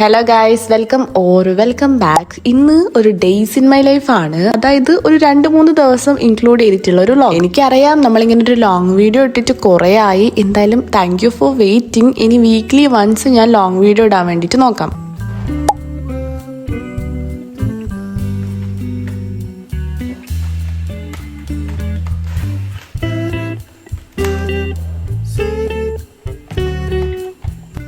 Hello guys, welcome back. ഇന്ന് ഒരു days in my life ആണ്. അതായത് ഒരു 2-3 ദിവസം ഇൻക്ലൂഡ് ചെയ്തിട്ടുള്ള ഒരു വ്ലോഗ്. എനിക്കറിയാം നമ്മളിങ്ങനെ ഒരു ലോങ് വീഡിയോ ഇട്ടിട്ട് കുറേ ആയി. എന്തായാലും താങ്ക് യു ഫോർ വെയിറ്റിംഗ്. ഇനി വീക്ക്ലി വൺസ് ഞാൻ ലോങ് വീഡിയോ ഇടാൻ വേണ്ടിയിട്ട് നോക്കാം.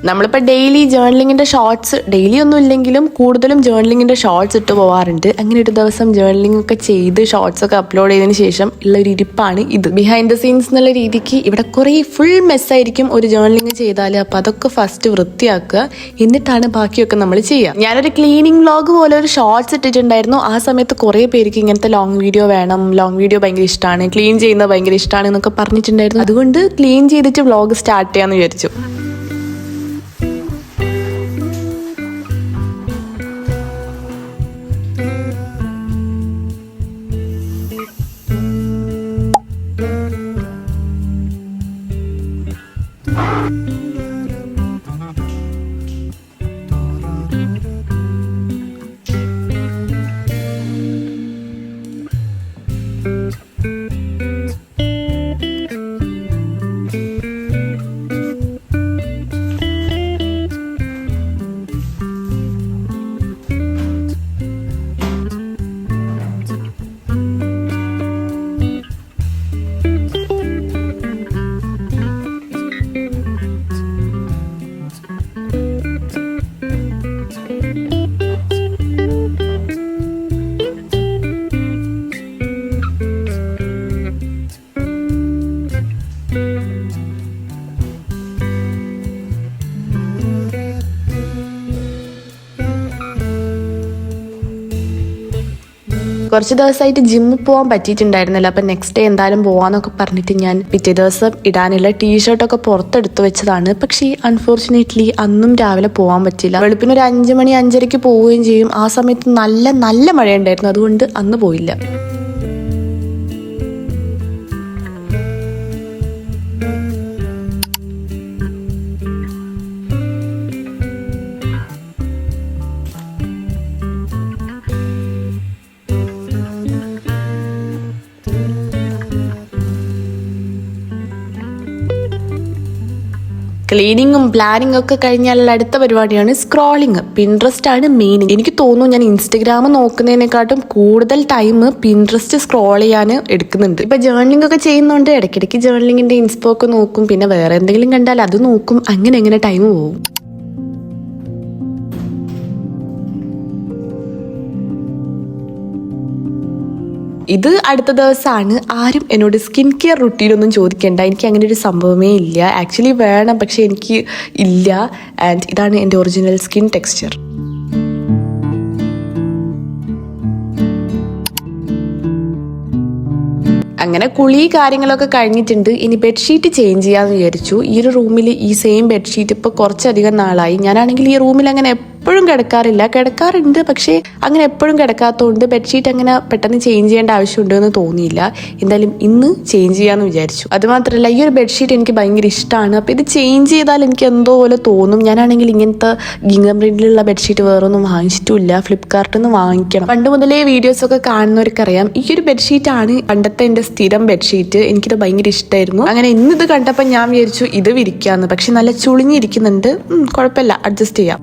നമ്മളിപ്പോൾ ഡെയിലി ജേർണലിങ്ങിൻ്റെ ഷോർട്സ്, ഡെയിലി ഒന്നും ഇല്ലെങ്കിലും കൂടുതലും ജേർണലിങ്ങിൻ്റെ ഷോർട്സ് ഇട്ട് പോകാറുണ്ട്. അങ്ങനെ ഒരു ദിവസം ജേർണലിംഗ് ഒക്കെ ചെയ്ത് ഷോർട്സ് ഒക്കെ അപ്ലോഡ് ചെയ്തതിന് ശേഷം ഉള്ള ഒരു ഇരിപ്പാണ് ഇത്. ബിഹൈൻഡ് ദ സീൻസ് എന്നുള്ള രീതിക്ക് ഇവിടെ കുറേ ഫുൾ മെസ്സായിരിക്കും ഒരു ജേർണലിംഗ് ചെയ്താൽ. അപ്പോൾ അതൊക്കെ ഫസ്റ്റ് വൃത്തിയാക്കുക, എന്നിട്ടാണ് ബാക്കിയൊക്കെ നമ്മൾ ചെയ്യുക. ഞാനൊരു ക്ലീനിങ് വ്ലോഗ് പോലെ ഒരു ഷോർട്സ് ഇട്ടിട്ടുണ്ടായിരുന്നു. ആ സമയത്ത് കുറേ പേർക്ക് ഇങ്ങനത്തെ ലോങ് വീഡിയോ വേണം, ലോങ് വീഡിയോ ഭയങ്കര ഇഷ്ടമാണ്, ക്ലീൻ ചെയ്യുന്നത് ഭയങ്കര ഇഷ്ടമാണ് എന്നൊക്കെ പറഞ്ഞിട്ടുണ്ടായിരുന്നു. അതുകൊണ്ട് ക്ലീൻ ചെയ്തിട്ട് വ്ലോഗ് സ്റ്റാർട്ട് ചെയ്യാമെന്ന് വിചാരിച്ചു. കുറച്ച് ദിവസമായിട്ട് ജിമ്മിൽ പോകാൻ പറ്റിയിട്ടുണ്ടായിരുന്നില്ല. അപ്പം നെക്സ്റ്റ് ഡേ എന്തായാലും പോവാന്നൊക്കെ പറഞ്ഞിട്ട് ഞാൻ പിറ്റേ ദിവസം ഇടാനുള്ള ടീഷർട്ടൊക്കെ പുറത്തെടുത്ത് വെച്ചതാണ്. പക്ഷേ അൺഫോർച്ചുനേറ്റ്ലി അന്നും രാവിലെ പോകാൻ പറ്റില്ല. വെളുപ്പിന് ഒരു 5 മണി 5:30 പോവുകയും ചെയ്യും. ആ സമയത്ത് നല്ല മഴയുണ്ടായിരുന്നു, അതുകൊണ്ട് അന്ന് പോയില്ല. ക്ലീനിങ്ങും പ്ലാനിങ്ങും ഒക്കെ കഴിഞ്ഞാൽ അടുത്ത പരിപാടിയാണ് സ്ക്രോളിങ്. പിൻട്രസ്റ്റ് ആണ് മെയിൻ. എനിക്ക് തോന്നുന്നു ഞാൻ ഇൻസ്റ്റഗ്രാം നോക്കുന്നതിനെക്കാട്ടും കൂടുതൽ ടൈം പിൻട്രസ്റ്റ് സ്ക്രോൾ ചെയ്യാൻ എടുക്കുന്നുണ്ട്. ഇപ്പൊ ജേർണലിംഗ് ഒക്കെ ചെയ്യുന്നുണ്ട്, ഇടയ്ക്കിടയ്ക്ക് ജേർണലിങ്ങിന്റെ ഇൻസ്പോ ഒക്കെ നോക്കും, പിന്നെ വേറെ എന്തെങ്കിലും കണ്ടാൽ അത് നോക്കും. അങ്ങനെ ടൈം പോകും. ഇത് അടുത്ത ദിവസമാണ്. ആരും എന്നോട് സ്കിൻ കെയർ റുട്ടീനൊന്നും ചോദിക്കേണ്ട, എനിക്ക് അങ്ങനെ ഒരു സംഭവമേ ഇല്ല. ആക്ച്വലി വേണം, പക്ഷെ എനിക്ക് ഇല്ല. ആൻഡ് ഇതാണ് എൻ്റെ ഒറിജിനൽ സ്കിൻ ടെക്സ്ചർ. അങ്ങനെ കുളി കാര്യങ്ങളൊക്കെ കഴിഞ്ഞിട്ടുണ്ട്. ഇനി ബെഡ്ഷീറ്റ് ചേഞ്ച് ചെയ്യാമെന്ന് വിചാരിച്ചു. ഈ ഒരു റൂമിൽ ഈ സെയിം ബെഡ്ഷീറ്റ് ഇപ്പോൾ കുറച്ചധികം നാളായി. ഞാനാണെങ്കിൽ ഈ റൂമിൽ അങ്ങനെ എപ്പോഴും കിടക്കാറുണ്ട്, പക്ഷേ അങ്ങനെ എപ്പോഴും കിടക്കാത്തതുകൊണ്ട് ബെഡ്ഷീറ്റ് അങ്ങനെ പെട്ടെന്ന് ചേഞ്ച് ചെയ്യേണ്ട ആവശ്യമുണ്ട് എന്ന് തോന്നിയില്ല. എന്തായാലും ഇന്ന് ചേഞ്ച് ചെയ്യാമെന്ന് വിചാരിച്ചു. അതുമാത്രമല്ല, ഈ ഒരു ബെഡ്ഷീറ്റ് എനിക്ക് ഭയങ്കര ഇഷ്ടമാണ്. അപ്പോൾ ഇത് ചേഞ്ച് ചെയ്താൽ എനിക്ക് എന്തോ പോലെ തോന്നും. ഞാനാണെങ്കിൽ ഇങ്ങനത്തെ ഗിംഗം പ്രിന്റിലുള്ള ബെഡ്ഷീറ്റ് വേറൊന്നും വാങ്ങിച്ചിട്ടില്ല, ഫ്ലിപ്കാർട്ടിൽ നിന്ന് വാങ്ങിക്കണം. പണ്ട് മുതലേ വീഡിയോസൊക്കെ കാണുന്നവർക്കറിയാം, ഈ ഒരു ബെഡ്ഷീറ്റാണ് പണ്ടത്തെ എൻ്റെ സ്ഥിരം ബെഡ്ഷീറ്റ്. എനിക്കിത് ഭയങ്കര ഇഷ്ടമായിരുന്നു. അങ്ങനെ ഇന്നിത് കണ്ടപ്പോൾ ഞാൻ വിചാരിച്ചു ഇത് വിരിക്കാമെന്ന്. പക്ഷെ നല്ല ചുളിഞ്ഞിരിക്കുന്നുണ്ട്, കുഴപ്പമില്ല, അഡ്ജസ്റ്റ് ചെയ്യാം.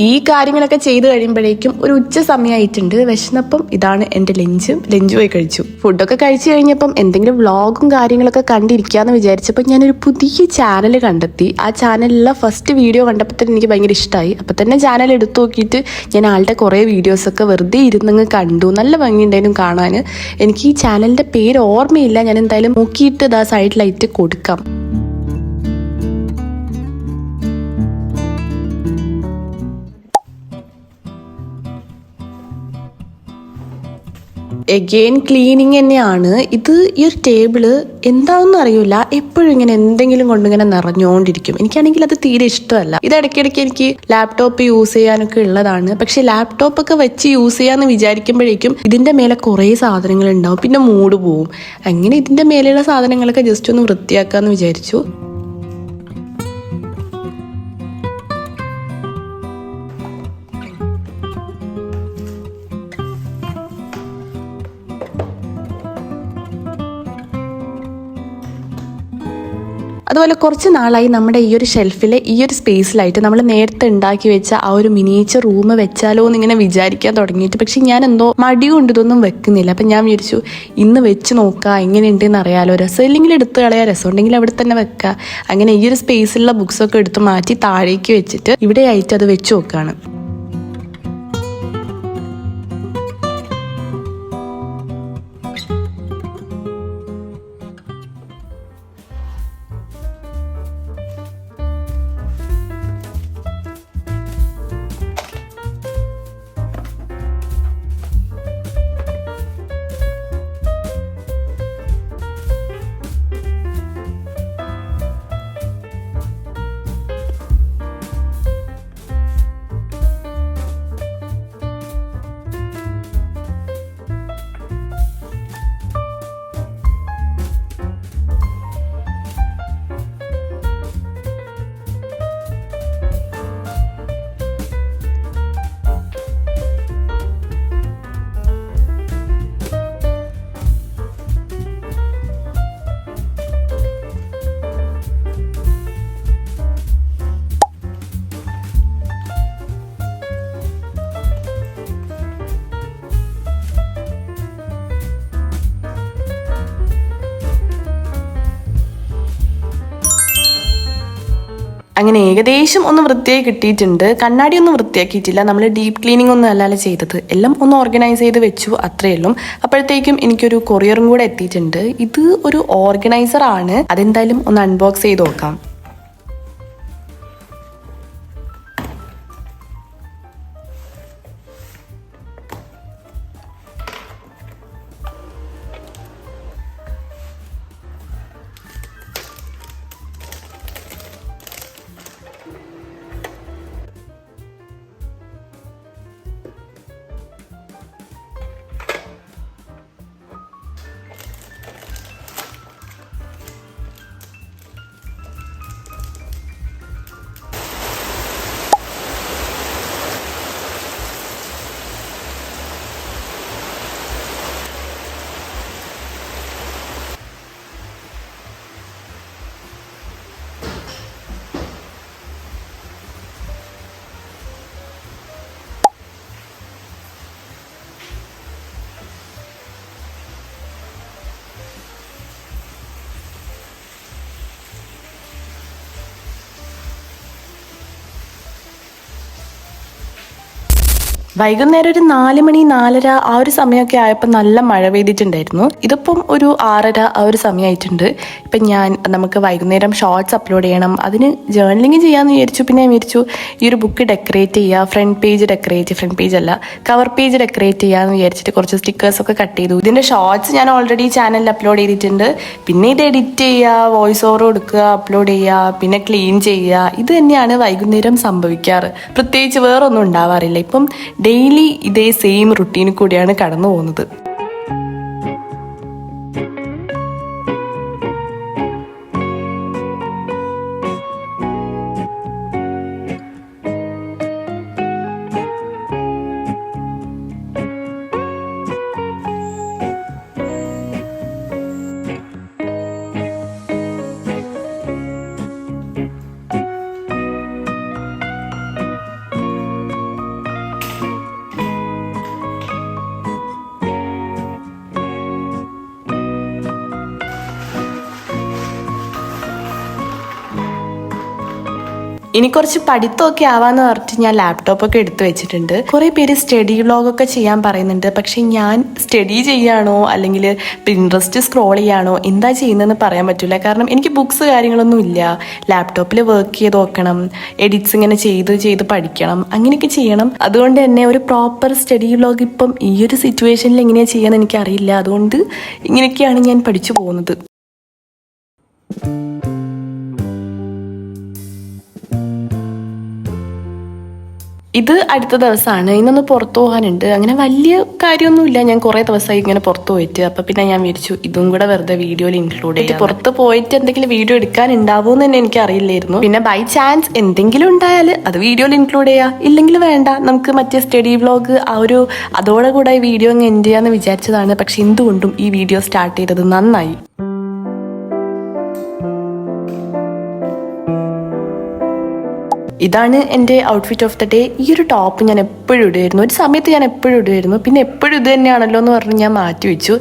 ഈ കാര്യങ്ങളൊക്കെ ചെയ്ത് കഴിയുമ്പോഴേക്കും ഒരു ഉച്ച സമയമായിട്ടുണ്ട്. വിശന്നപ്പം ഇതാണ് എൻ്റെ ലഞ്ച് പോയി കഴിച്ചു. ഫുഡൊക്കെ കഴിച്ചു കഴിഞ്ഞപ്പം എന്തെങ്കിലും വ്ളോഗും കാര്യങ്ങളൊക്കെ കണ്ടിരിക്കാമെന്ന് വിചാരിച്ചപ്പോൾ ഞാനൊരു പുതിയ ചാനൽ കണ്ടെത്തി. ആ ചാനലിലുള്ള ഫസ്റ്റ് വീഡിയോ കണ്ടപ്പോൾ തന്നെ എനിക്ക് ഭയങ്കര ഇഷ്ടമായി. അപ്പം തന്നെ ചാനൽ എടുത്തു നോക്കിയിട്ട് ഞാൻ ആളുടെ കുറേ വീഡിയോസൊക്കെ വെറുതെ ഇരുന്നങ്ങ് കണ്ടു. നല്ല ഭംഗിയുണ്ടായിരുന്നു കാണാൻ. എനിക്ക് ഈ ചാനലിൻ്റെ പേര് ഓർമ്മയില്ല, ഞാൻ എന്തായാലും നോക്കിയിട്ട് ഇതാ സൈഡിലായിട്ട് കൊടുക്കാം. എഗെയിൻ ക്ലീനിങ് തന്നെയാണ് ഇത്. ഈ ഒരു ടേബിള് എന്താണെന്ന് അറിയില്ല, എപ്പോഴും ഇങ്ങനെ എന്തെങ്കിലും കൊണ്ടിങ്ങനെ നിറഞ്ഞുകൊണ്ടിരിക്കും. എനിക്കാണെങ്കിൽ അത് തീരെ ഇഷ്ടമല്ല. ഇത് ഇടയ്ക്കിടയ്ക്ക് എനിക്ക് ലാപ്ടോപ്പ് യൂസ് ചെയ്യാനൊക്കെ ഉള്ളതാണ്. പക്ഷെ ലാപ്ടോപ്പ് ഒക്കെ വെച്ച് യൂസ് ചെയ്യാന്ന് വിചാരിക്കുമ്പോഴേക്കും ഇതിന്റെ മേലെ കുറേ സാധനങ്ങൾ ഉണ്ടാവും, പിന്നെ മൂഡ് പോവും. അങ്ങനെ ഇതിന്റെ മേലെയുള്ള സാധനങ്ങളൊക്കെ ജസ്റ്റ് ഒന്ന് വൃത്തിയാക്കാന്ന് വിചാരിച്ചു. അതുപോലെ കുറച്ച് നാളായി നമ്മുടെ ഈ ഒരു ഷെൽഫിലെ ഈ ഒരു സ്പേസിലായിട്ട് നമ്മൾ നേരത്തെ ഉണ്ടാക്കി വെച്ച ആ ഒരു മിനിയേച്ചർ റൂം വെച്ചാലോ എന്ന് ഇങ്ങനെ വിചാരിക്കാൻ തുടങ്ങിയിട്ട്. പക്ഷെ ഞാൻ എന്തോ മടി കൊണ്ട് ഇതൊന്നും വെക്കുന്നില്ല. അപ്പം ഞാൻ വിചാരിച്ചു ഇന്ന് വെച്ച് നോക്കുക, എങ്ങനെയുണ്ടെന്ന് അറിയാലോ. രസം ഇല്ലെങ്കിൽ എടുത്ത് കളയാം, രസം ഉണ്ടെങ്കിൽ അവിടെ തന്നെ വെക്കുക. അങ്ങനെ ഈ ഒരു സ്പേസിലുള്ള ബുക്സൊക്കെ എടുത്ത് മാറ്റി താഴേക്ക് വെച്ചിട്ട് ഇവിടെ ആയിട്ട് അത് വെച്ച് നോക്കുകയാണ്. അങ്ങനെ ഏകദേശം ഒന്ന് വൃത്തിയായി കിട്ടിയിട്ടുണ്ട്. കണ്ണാടി ഒന്നും വൃത്തിയാക്കിയിട്ടില്ല, നമ്മൾ ഡീപ്പ് ക്ലീനിങ് ഒന്നും അല്ലല്ലോ ചെയ്തത്. എല്ലാം ഒന്ന് ഓർഗനൈസ് ചെയ്ത് വെച്ചു, അത്രയേ ഉള്ളൂ. അപ്പോഴത്തേക്കും എനിക്കൊരു കൊറിയറും കൂടെ എത്തിയിട്ടുണ്ട്. ഇത് ഒരു ഓർഗനൈസർ ആണ്. അതെന്തായാലും ഒന്ന് അൺബോക്സ് ചെയ്ത് നോക്കാം. വൈകുന്നേരം ഒരു 4 മണി 4:30 ആ ഒരു സമയമൊക്കെ ആയപ്പോൾ നല്ല മഴ പെയ്തിട്ടുണ്ടായിരുന്നു. ഇതിപ്പം ഒരു 6:30 ആ ഒരു സമയമായിട്ടുണ്ട്. ഇപ്പം നമുക്ക് വൈകുന്നേരം ഷോർട്സ് അപ്ലോഡ് ചെയ്യണം. അതിന് ജേർണലിങ് ചെയ്യാമെന്ന് വിചാരിച്ചു. പിന്നെ വിചാരിച്ചു ഈ ഒരു ബുക്ക് ഡെക്കറേറ്റ് ചെയ്യുക, ഫ്രണ്ട് പേജ് അല്ല കവർ പേജ് ഡെക്കറേറ്റ് ചെയ്യാമെന്ന് വിചാരിച്ചിട്ട് കുറച്ച് സ്റ്റിക്കേഴ്സൊക്കെ കട്ട് ചെയ്തു. ഇതിൻ്റെ ഷോർട്സ് ഞാൻ ഓൾറെഡി ചാനലിൽ അപ്ലോഡ് ചെയ്തിട്ടുണ്ട്. പിന്നെ ഇത് എഡിറ്റ് ചെയ്യുക, വോയിസ് ഓവർ കൊടുക്കുക, അപ്ലോഡ് ചെയ്യുക, പിന്നെ ക്ലീൻ ചെയ്യുക, ഇത് തന്നെയാണ് വൈകുന്നേരം സംഭവിക്കാറ്. പ്രത്യേകിച്ച് വേറൊന്നും ഉണ്ടാവാറില്ല. ഇപ്പം ഡെയിലി ഇതേ സെയിം റുട്ടീനിൽ കൂടിയാണ് കടന്നു പോകുന്നത്. ഇനി കുറച്ച് പഠിത്തമൊക്കെ ആവാന്ന് പറഞ്ഞിട്ട് ഞാൻ ലാപ്ടോപ്പൊക്കെ എടുത്തു വെച്ചിട്ടുണ്ട്. കുറേ പേര് സ്റ്റഡി വ്ളോഗൊക്കെ ചെയ്യാൻ പറയുന്നുണ്ട്. പക്ഷെ ഞാൻ സ്റ്റഡി ചെയ്യാണോ അല്ലെങ്കിൽ പിൻട്രസ്റ്റ് സ്ക്രോൾ ചെയ്യാണോ എന്താ ചെയ്യുന്നതെന്ന് പറയാൻ പറ്റില്ല. കാരണം എനിക്ക് ബുക്സ് കാര്യങ്ങളൊന്നും ഇല്ല. ലാപ്ടോപ്പിൽ വർക്ക് ചെയ്ത് നോക്കണം, എഡിറ്റ്സ് ഇങ്ങനെ ചെയ്ത് പഠിക്കണം, അങ്ങനെയൊക്കെ ചെയ്യണം. അതുകൊണ്ട് തന്നെ ഒരു പ്രോപ്പർ സ്റ്റഡി വ്ളോഗ് ഇപ്പം ഈ ഒരു സിറ്റുവേഷനിൽ എങ്ങനെയാണ് ചെയ്യാന്ന് എനിക്കറിയില്ല. അതുകൊണ്ട് ഇങ്ങനെയൊക്കെയാണ് ഞാൻ പഠിച്ചു പോകുന്നത്. ഇത് അടുത്ത ദിവസമാണ്. ഇന്നൊന്ന് പുറത്തു പോകാനുണ്ട്. അങ്ങനെ വലിയ കാര്യമൊന്നുമില്ല. ഞാൻ കുറേ ദിവസമായി ഇങ്ങനെ പുറത്തു പോയിട്ട്. അപ്പം പിന്നെ ഞാൻ വിചാരിച്ചു ഇതും കൂടെ വെറുതെ വീഡിയോയിൽ ഇൻക്ലൂഡ് ചെയ്ത് പുറത്ത് പോയിട്ട് എന്തെങ്കിലും വീഡിയോ എടുക്കാൻ ഉണ്ടാവുമെന്ന് തന്നെ എനിക്ക് അറിയില്ലായിരുന്നു. പിന്നെ ബൈ ചാൻസ് എന്തെങ്കിലും ഉണ്ടായാൽ അത് വീഡിയോയിൽ ഇൻക്ലൂഡ് ചെയ്യാം, ഇല്ലെങ്കിൽ വേണ്ട, നമുക്ക് മറ്റേ സ്റ്റഡി വ്ളോഗ് അതോടെ കൂടെ ഈ വീഡിയോ അങ്ങ് എൻഡ് ചെയ്യാന്ന് വിചാരിച്ചതാണ്. പക്ഷെ എന്തുകൊണ്ടും ഈ വീഡിയോ സ്റ്റാർട്ട് ചെയ്തത് നന്നായി. ഇതാണ് എൻ്റെ ഔട്ട്ഫിറ്റ് ഓഫ് ദ ഡേ. ഈ ഒരു ടോപ്പ് ഞാൻ എപ്പോഴും ഇടുമായിരുന്നു. ഒരു സമയത്ത് ഞാൻ എപ്പോഴും ഇടുമായിരുന്നു. പിന്നെ എപ്പോഴും ഇത് തന്നെയാണല്ലോ എന്ന് പറഞ്ഞ് ഞാൻ മാറ്റി വെച്ചു.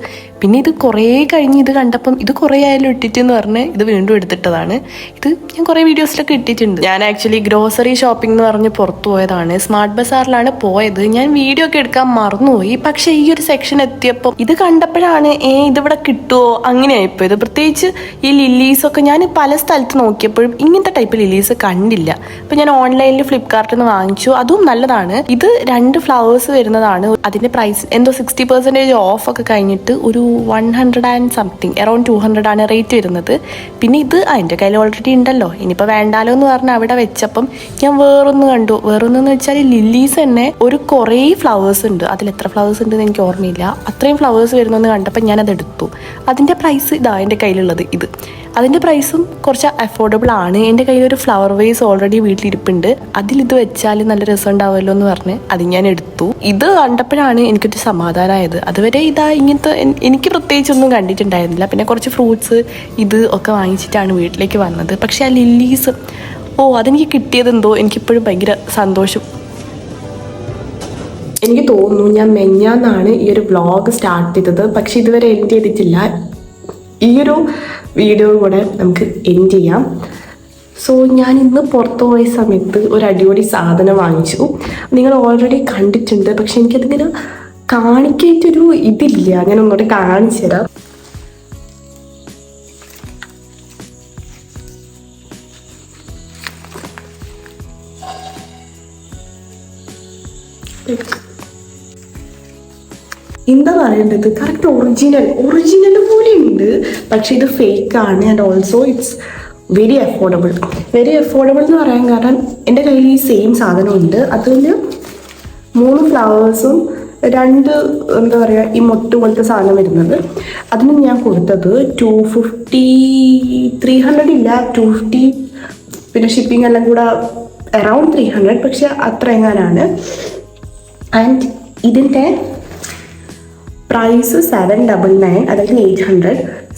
പിന്നെ ഇത് കുറേ കഴിഞ്ഞ് ഇത് കണ്ടപ്പം ഇത് കുറേ ആയാലും ഇട്ടിട്ടെന്ന് പറഞ്ഞ് ഇത് വീണ്ടും എടുത്തിട്ടതാണ്. ഇത് ഞാൻ കുറേ വീഡിയോസിലൊക്കെ ഇട്ടിട്ടുണ്ട്. ഞാൻ ആക്ച്വലി ഗ്രോസറി ഷോപ്പിംഗ് എന്ന് പറഞ്ഞ് പുറത്തു പോയതാണ്. സ്മാർട്ട് ബസാറിലാണ് പോയത്. ഞാൻ വീഡിയോ ഒക്കെ എടുക്കാൻ മറന്നുപോയി. പക്ഷേ ഈ ഒരു സെക്ഷൻ എത്തിയപ്പോൾ ഇത് കണ്ടപ്പോഴാണ് ഇതിവിടെ കിട്ടുമോ അങ്ങനെയായിപ്പോയത്. പ്രത്യേകിച്ച് ഈ ലില്ലീസൊക്കെ ഞാൻ പല സ്ഥലത്ത് നോക്കിയപ്പോഴും ഇങ്ങനത്തെ ടൈപ്പ് ലില്ലീസ് കണ്ടില്ല. അപ്പം ഞാൻ ഓൺലൈനിൽ ഫ്ലിപ്കാർട്ടിൽ നിന്ന് വാങ്ങിച്ചു. അതും നല്ലതാണ്. ഇത് 2 ഫ്ലവേഴ്സ് വരുന്നതാണ്. അതിൻ്റെ പ്രൈസ് എന്തോ 60% ഓഫ് ഒക്കെ കഴിഞ്ഞിട്ട് ഒരു 100 and something, around 200 ആണ് റേറ്റ് വരുന്നത്. പിന്നെ ഇത് എൻ്റെ കയ്യിൽ ഓൾറെഡി ഉണ്ടല്ലോ, ഇനിയിപ്പോൾ വേണ്ടാലോ എന്ന് പറഞ്ഞ് അവിടെ വെച്ചപ്പം ഞാൻ വേറൊന്ന് കണ്ടു. വേറൊന്നെന്ന് വെച്ചാൽ ലില്ലീസ് തന്നെ ഒരു കുറേ ഫ്ലവേഴ്സ് ഉണ്ട്. അതിൽ എത്ര ഫ്ലവേഴ്സ് ഉണ്ടെന്ന് എനിക്ക് ഓർമ്മയില്ല. അത്രയും ഫ്ലവേഴ്സ് വരുന്നെന്ന് കണ്ടപ്പോൾ ഞാനത് എടുത്തു. അതിൻ്റെ പ്രൈസ് ഇതാ എൻ്റെ കയ്യിലുള്ളത്. അതിൻ്റെ പ്രൈസും കുറച്ച് അഫോർഡബിൾ ആണ്. എൻ്റെ കയ്യിലൊരു ഫ്ലവർ വേസ് ഓൾറെഡി വീട്ടിലിരിപ്പുണ്ട്. അതിലിത് വെച്ചാൽ നല്ല രസം ഉണ്ടാവുമല്ലോ എന്ന് പറഞ്ഞ് അത് ഞാൻ എടുത്തു. ഇത് കണ്ടപ്പോഴാണ് എനിക്കൊരു സമാധാനമായത്. അതുവരെ ഇങ്ങനത്തെ എനിക്ക് പ്രത്യേകിച്ചൊന്നും കണ്ടിട്ടുണ്ടായിരുന്നില്ല. പിന്നെ കുറച്ച് ഫ്രൂട്ട്സ് ഇത് ഒക്കെ വാങ്ങിച്ചിട്ടാണ് വീട്ടിലേക്ക് വന്നത്. പക്ഷെ ആ ലില്ലീസ് അതെനിക്ക് കിട്ടിയതെന്തോ എനിക്കിപ്പോഴും ഭയങ്കര സന്തോഷം. എനിക്ക് തോന്നുന്നു ഞാൻ മെഞ്ഞാന്നാണ് ഈ ഒരു വ്ളോഗ് സ്റ്റാർട്ട് ചെയ്തത്. പക്ഷെ ഇതുവരെ എൻഡ് ചെയ്തിട്ടില്ല. ഈ ഒരു വീഡിയോ കൂടെ നമുക്ക് എൻഡ് ചെയ്യാം. സോ ഞാൻ ഇന്ന് പുറത്തു പോയ സമയത്ത് ഒരു അടിപൊളി സാധനം വാങ്ങിച്ചു. നിങ്ങൾ ഓൾറെഡി കണ്ടിട്ടുണ്ട്. പക്ഷെ എനിക്കതിങ്ങനെ കാണിക്കായിട്ടൊരു ഇതില്ല. ഞാൻ ഒന്നുകൂടെ കാണിച്ചു തരാം. എന്താ പറയേണ്ടത്, കറക്റ്റ് ഒറിജിനൽ പോലെ ഉണ്ട്. പക്ഷെ ഇത് ഫേക്ക് ആണ്. And also it's very affordable എന്ന് പറയാൻ കാരണം എൻ്റെ കയ്യിൽ ഈ സെയിം സാധനമുണ്ട്. അതിൽ 3 ഫ്ലവേഴ്സും 2 എന്താ പറയുക ഈ മൊട്ട് പോലത്തെ സാധനം വരുന്നത്. അതിന് ഞാൻ കൊടുത്തത് 250, 300 ഇല്ല 250, പിന്നെ ഷിപ്പിംഗ് എല്ലാം കൂടെ അറൗണ്ട് 300. പക്ഷെ അത്ര എങ്ങാനാണ്. ആൻഡ് ഇതിൻ്റെ പ്രൈസ് 799, അതായത് 800,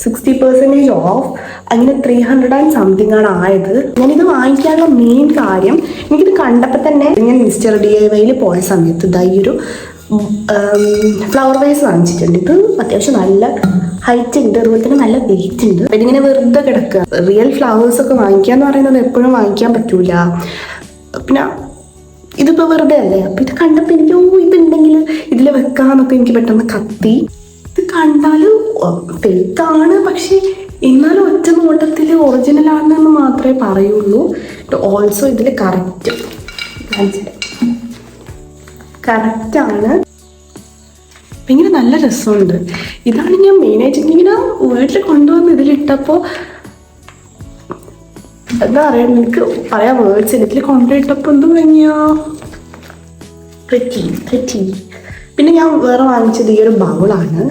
60% ഓഫ്, അങ്ങനെ 300 and something ആണ് ആയത്. ഞാനിത് വാങ്ങിക്കാനുള്ള മെയിൻ കാര്യം, എനിക്കിത് കണ്ടപ്പോൾ തന്നെ ഞാൻ മിസ്റ്റർ DIYയിൽ പോയ സമയത്ത് ഈ ഒരു ഫ്ലവർ വേസ് വാങ്ങിച്ചിട്ടുണ്ട്. ഇത് അത്യാവശ്യം നല്ല ഹൈറ്റ് ഉണ്ട്, അതുപോലെ തന്നെ നല്ല വെയിറ്റ് ഉണ്ട്. അപ്പം ഇതിങ്ങനെ വെറുതെ കിടക്കുക. റിയൽ ഫ്ലവേഴ്സ് ഒക്കെ വാങ്ങിക്കുക എന്ന് പറയുന്നത് എപ്പോഴും വാങ്ങിക്കാൻ പറ്റൂല. പിന്നെ ഇതിപ്പോൾ വെറുതെ അല്ലേ. അപ്പം ഇത് കണ്ടപ്പോൾ എനിക്ക് ഇതുണ്ടെങ്കിൽ ഇതിൽ വെക്കാന്നൊക്കെ എനിക്ക് പെട്ടെന്ന് കത്തി. ഇത് കണ്ടാൽ ഫേക്കാണ്, പക്ഷെ എന്നാലും ഒറ്റ നോട്ടത്തിൽ ഒറിജിനൽ ആണെന്ന് മാത്രമേ പറയുള്ളൂ. ഓൾസോ ഇതിൽ കറക്റ്റാണ്. ഭയങ്കര നല്ല രസമുണ്ട്. ഇതാണ് ഞാൻ മെയിനായിട്ട് ഇങ്ങനെ വീട്ടിൽ കൊണ്ടുവന്ന് ഇതിലിട്ടപ്പോൾ എന്താ പറയുക, എനിക്ക് പറയാൻ വേർഡ്സ് ഇതിൽ കൊണ്ടുപോയിട്ടപ്പോൾ എന്ത് ഭംഗിയാ, പ്രിറ്റി. പിന്നെ ഞാൻ വേറെ വാങ്ങിച്ചത് ഈ ഒരു ബൗളാണ്.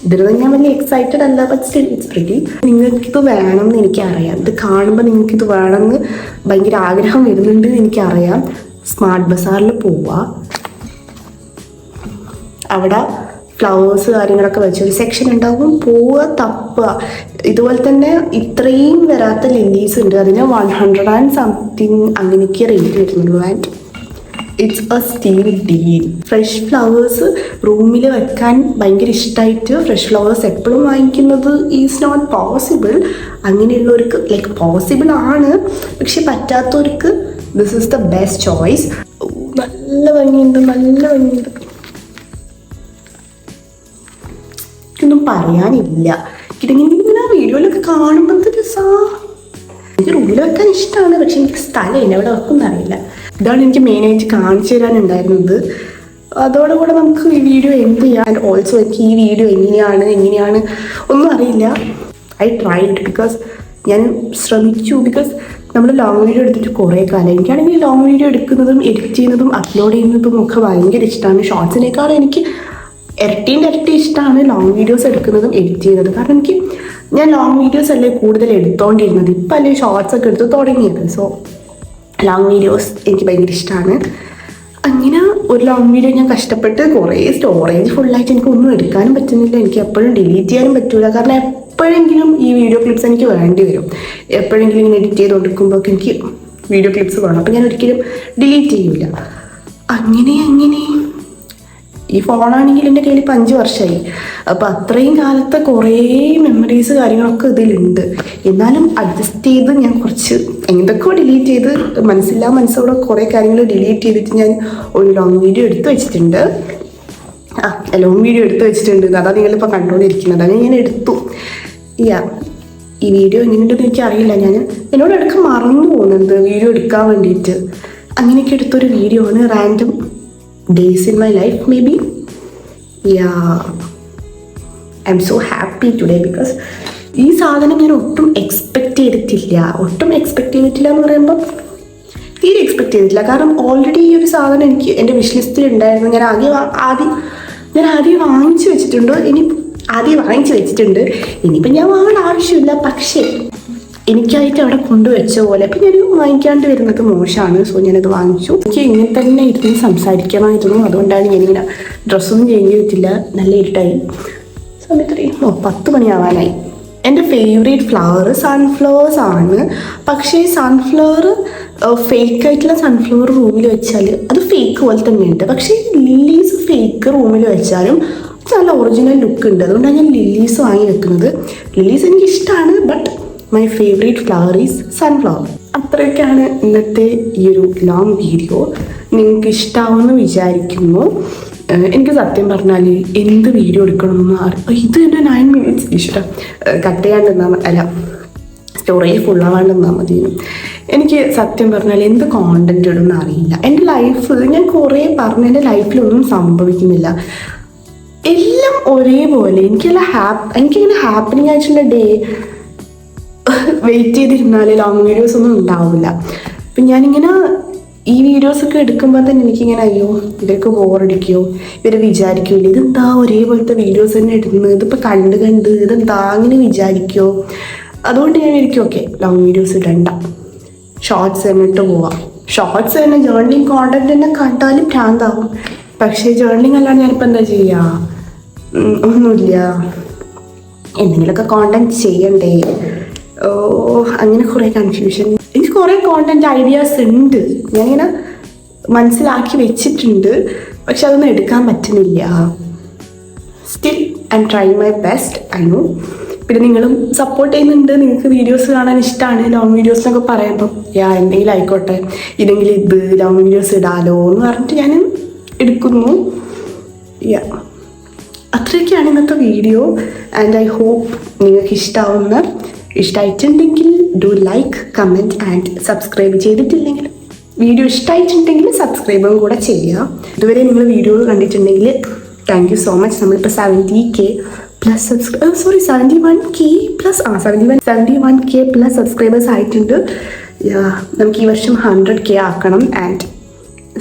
ഇതിൽ ഞാൻ വലിയ എക്സൈറ്റഡ് അല്ല, ബട്ട് സ്റ്റിൽ ഇറ്റ്സ് പ്രിറ്റി. നിങ്ങൾക്കിത് വേണമെന്ന് എനിക്കറിയാം. ഇത് കാണുമ്പോൾ നിങ്ങൾക്കിത് വേണമെന്ന് ഭയങ്കര ആഗ്രഹം വരുന്നുണ്ട് എനിക്കറിയാം. സ്മാർട്ട് ബസാറിൽ പോവുക, അവിടെ ഫ്ലവേഴ്സ് കാര്യങ്ങളൊക്കെ വെച്ചൊരു സെക്ഷൻ ഉണ്ടാവും. പോവുക, തപ്പുക. ഇതുപോലെ തന്നെ ഇത്രയും വരാത്ത ലില്ലീസ് ഉണ്ട്. അതിന് 100 and something അങ്ങനെയൊക്കെ റേറ്റ് വരുന്നുള്ളൂ. And it's a steal deal. Fresh flowers റൂമിൽ വെക്കാൻ ഭയങ്കര ഇഷ്ടമായിട്ട് ഫ്രഷ് ഫ്ലവേഴ്സ് എപ്പോഴും വാങ്ങിക്കുന്നത് ഈസ് നോട്ട് പോസിബിൾ. അങ്ങനെയുള്ളവർക്ക് ലൈക്ക് പോസിബിൾ ആണ്, പക്ഷെ പറ്റാത്തവർക്ക് this is the best choice. നല്ല ഭംഗിയുണ്ട്, നല്ല ഭംഗിയുണ്ട്, എനിക്കൊന്നും പറയാനില്ല. ഇങ്ങനെ വീഡിയോയിലൊക്കെ കാണുമ്പോൾ എനിക്ക് റൂമിൽ വെക്കാൻ ഇഷ്ടമാണ്, പക്ഷെ എനിക്ക് സ്ഥലമില്ല, എവിടെ വെക്കും അറിയില്ല. ഇതാണ് എനിക്ക് മെയിനായിട്ട് കാണിച്ചു തരാനുണ്ടായിരുന്നത്. അതോടുകൂടെ നമുക്ക് ഈ വീഡിയോ എന്ത് ചെയ്യാം. ആൻഡ് ഓൾസോ എനിക്ക് ഈ വീഡിയോ എങ്ങനെയാണ് ഒന്നും അറിയില്ല. ഐ ട്രൈഡ് ബിക്കോസ് ഞാൻ ശ്രമിച്ചു. ബിക്കോസ് നമ്മൾ ലോങ് വീഡിയോ എടുത്തിട്ട് കുറേ കാലം, എനിക്കാണെങ്കിൽ ലോങ് വീഡിയോ എടുക്കുന്നതും എഡിറ്റ് ചെയ്യുന്നതും അപ്ലോഡ് ചെയ്യുന്നതും ഒക്കെ ഭയങ്കര ഇഷ്ടമാണ്. ഷോർട്സിനേക്കാളും എനിക്ക് ഇരട്ടി ഇഷ്ടമാണ് ലോങ് വീഡിയോസ് എടുക്കുന്നതും എഡിറ്റ് ചെയ്യുന്നത്. കാരണം ഞാൻ ലോങ് വീഡിയോസ് അല്ലേ കൂടുതൽ എടുത്തോണ്ടിരുന്നത്, ഇപ്പം അല്ലേ ഷോർട്സ് ഒക്കെ എടുത്ത് തുടങ്ങിയത്. സോ ലോങ് വീഡിയോസ് എനിക്ക് ഭയങ്കര ഇഷ്ടമാണ്. അങ്ങനെ ഒരു ലോങ് വീഡിയോ ഞാൻ കഷ്ടപ്പെട്ട് കുറേ സ്റ്റോറേജ് ഫുള്ളായിട്ട് എനിക്കൊന്നും എടുക്കാനും പറ്റുന്നില്ല, എനിക്ക് എപ്പോഴും ഡിലീറ്റ് ചെയ്യാനും പറ്റില്ല. കാരണം എപ്പോഴെങ്കിലും ഈ വീഡിയോ ക്ലിപ്സ് എനിക്ക് വേണ്ടി വരും. എപ്പോഴെങ്കിലും ഇങ്ങനെ എഡിറ്റ് ചെയ്ത് കൊടുക്കുമ്പോൾ എനിക്ക് വീഡിയോ ക്ലിപ്സ് വേണം, അപ്പം ഞാൻ ഒരിക്കലും ഡിലീറ്റ് ചെയ്യില്ല. അങ്ങനെ ഈ ഫോണാണെങ്കിൽ എൻ്റെ കയ്യിൽ ഇപ്പം 5 വർഷമായി. അപ്പോൾ അത്രയും കാലത്തെ കുറേ മെമ്മറീസ് കാര്യങ്ങളൊക്കെ ഇതിലുണ്ട്. എന്നാലും അഡ്ജസ്റ്റ് ചെയ്ത് ഞാൻ കുറച്ച് എന്തൊക്കെയോ ഡിലീറ്റ് ചെയ്ത് മനസ്സോടെ കുറേ കാര്യങ്ങൾ ഡിലീറ്റ് ചെയ്തിട്ട് ഞാൻ ഒരു ലോങ് വീഡിയോ എടുത്ത് വെച്ചിട്ടുണ്ട്. അതാ നിങ്ങളിപ്പോൾ കണ്ടുകൊണ്ടിരിക്കുന്നത്. അത് ഞാൻ എടുത്തു. ഈ വീഡിയോ എങ്ങനെയുണ്ടെന്ന് എനിക്കറിയില്ല. എന്നോട് ഇടയ്ക്ക് മറന്നു പോകുന്നുണ്ട് വീഡിയോ എടുക്കാൻ വേണ്ടിയിട്ട്. അങ്ങനെയൊക്കെ എടുത്തൊരു വീഡിയോ ആണ്. Random days in my life maybe. I'm so happy today because ഈ സാധനം ഞാൻ ഒട്ടും എക്സ്പെക്റ്റ് ചെയ്തിട്ടില്ല എന്ന് പറയുമ്പോൾ തീരെ എക്സ്പെക്റ്റ് ചെയ്തിട്ടില്ല. കാരണം ഓൾറെഡി ഈ ഒരു സാധനം എനിക്ക് എൻ്റെ വിഷ് ലിസ്റ്റിൽ ഉണ്ടായിരുന്നു. ഞാൻ ആദ്യം വാങ്ങിച്ചു വെച്ചിട്ടുണ്ട്. ഇനിയിപ്പം ഞാൻ വാങ്ങേണ്ട ആവശ്യമില്ല. പക്ഷേ എനിക്കായിട്ട് അവിടെ കൊണ്ടുവച്ച പോലെ അപ്പം ഞാൻ വാങ്ങിക്കാണ്ട് വരുന്നത് മോശമാണ്. സോ ഞാനത് വാങ്ങിച്ചു. എനിക്ക് ഇങ്ങനെ തന്നെ ഇരുന്ന് സംസാരിക്കണമായിരുന്നു. അതുകൊണ്ടാണ് ഞാനിങ്ങനെ ഡ്രസ്സൊന്നും ചേഞ്ച് ചെയ്തിട്ടില്ല. നല്ല ഇരുട്ടായി. സമയത്ത് 10 മണിയാവാനായി. എൻ്റെ ഫേവറേറ്റ് ഫ്ലവർ സൺഫ്ലവേഴ്സ് ആണ്. പക്ഷേ സൺഫ്ലവർ ഫേക്കായിട്ടുള്ള സൺഫ്ലവർ റൂമിൽ വെച്ചാൽ അത് ഫേക്ക് പോലെ തന്നെയുണ്ട്. പക്ഷേ ലില്ലീസ് ഫേക്ക് റൂമിൽ വെച്ചാലും നല്ല ഒറിജിനൽ ലുക്ക് ഉണ്ട്. അതുകൊണ്ടാണ് ഞാൻ ലില്ലീസ് വാങ്ങി വെക്കുന്നത്. ലില്ലീസ് എനിക്ക് ഇഷ്ടമാണ്, but my favourite flower is sunflower. അത്രയൊക്കെയാണ് ഇന്നത്തെ ഈ ഒരു ലോങ് വീഡിയോ. നിങ്ങൾക്ക് ഇഷ്ടമാവുമെന്ന് വിചാരിക്കുന്നു. എനിക്ക് സത്യം പറഞ്ഞാൽ എന്ത് വീഡിയോ എടുക്കണമെന്ന് ഇത് തന്നെ 9 minutes ഇഷ്ടം. കട്ട് ചെയ്യാണ്ട് സ്റ്റോറേജ് ഫുള്ളാവാണ്ടെന്നാൽ മതി. എനിക്ക് സത്യം പറഞ്ഞാൽ എന്ത് കോണ്ടന്റ് ഇടുമെന്ന് അറിയില്ല. എൻ്റെ ലൈഫ് ഞാൻ കുറേ പറഞ്ഞ എൻ്റെ ലൈഫിലൊന്നും സംഭവിക്കുന്നില്ല. എല്ലാം ഒരേപോലെ എനിക്കിങ്ങനെ ഹാപ്പനിങ് ആയിട്ടുള്ള ഡേ വെയിറ്റ് ചെയ്തിരുന്നാൽ ലോങ് വീഡിയോസ് ഒന്നും ഉണ്ടാവില്ല. അപ്പം ഞാനിങ്ങനെ ഈ വീഡിയോസൊക്കെ എടുക്കുമ്പോൾ തന്നെ എനിക്കിങ്ങനെ അയ്യോ ഇവർക്ക് ബോറടിക്കുകയോ ഇവർ വിചാരിക്കില്ല ഇതെന്താ ഒരേപോലത്തെ വീഡിയോസ് തന്നെ ഇടുന്നത്, ഇതിപ്പോൾ കണ്ട് ഇതെന്താ അങ്ങനെ വിചാരിക്കുമോ. അതുകൊണ്ട് ഞാൻ വിചാരിക്കും ഓക്കെ ലോങ് വീഡിയോസ് ഇടണ്ട, ഷോർട്സ് എന്നിട്ട് പോവാം. ഷോർട്സ് തന്നെ ജേർണലിങ് കോണ്ടന്റ് തന്നെ കണ്ടാലും ഭ്രാന്താവും. പക്ഷേ ജേർണലിങ് അല്ലാണ്ട് ഞാനിപ്പോൾ എന്താ ചെയ്യുക? ഒന്നുമില്ല, എന്തെങ്കിലുമൊക്കെ കോണ്ടന്റ് ചെയ്യണ്ടേ. അങ്ങനെ കുറേ കൺഫ്യൂഷൻ. എനിക്ക് കുറേ കോണ്ടന്റ് ഐഡിയാസ് ഉണ്ട്, ഞാനിങ്ങനെ മനസ്സിലാക്കി വെച്ചിട്ടുണ്ട്. പക്ഷെ അതൊന്നും എടുക്കാൻ പറ്റുന്നില്ല. Still I M try my best. I know. പിന്നെ നിങ്ങളും സപ്പോർട്ട് ചെയ്യുന്നുണ്ട്. നിങ്ങൾക്ക് വീഡിയോസ് കാണാൻ ഇഷ്ടമാണ് ലോങ് വീഡിയോസ് എന്നൊക്കെ പറയുമ്പോൾ എന്തെങ്കിലും ആയിക്കോട്ടെ, ഇല്ലെങ്കിൽ ഇത് ലോങ് വീഡിയോസ് ഇടാലോ എന്ന് പറഞ്ഞിട്ട് ഞാൻ എടുക്കുന്നു. അത്രയൊക്കെയാണ് ഇന്നത്തെ വീഡിയോ. ആൻഡ് ഐ ഹോപ്പ് നിങ്ങൾക്ക് ഇഷ്ടമായിട്ടുണ്ടെങ്കിൽ do like, comment and subscribe ചെയ്തിട്ടില്ലെങ്കിൽ വീഡിയോ ഇഷ്ടമായിട്ടുണ്ടെങ്കിൽ സബ്സ്ക്രൈബും കൂടെ ചെയ്യുക. ഇതുവരെ നിങ്ങൾ വീഡിയോ കണ്ടിട്ടുണ്ടെങ്കിൽ താങ്ക് യു സോ മച്ച്. നമ്മളിപ്പോൾ 70K plus 71K plus subscribers ആയിട്ടുണ്ട്. നമുക്ക് ഈ വർഷം 100K ആക്കണം. ആൻഡ്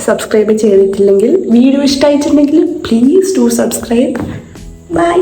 സബ്സ്ക്രൈബ് ചെയ്തിട്ടില്ലെങ്കിൽ വീഡിയോ ഇഷ്ടമായിട്ടുണ്ടെങ്കിൽ പ്ലീസ് ഡു സബ്സ്ക്രൈബ്. ബൈ.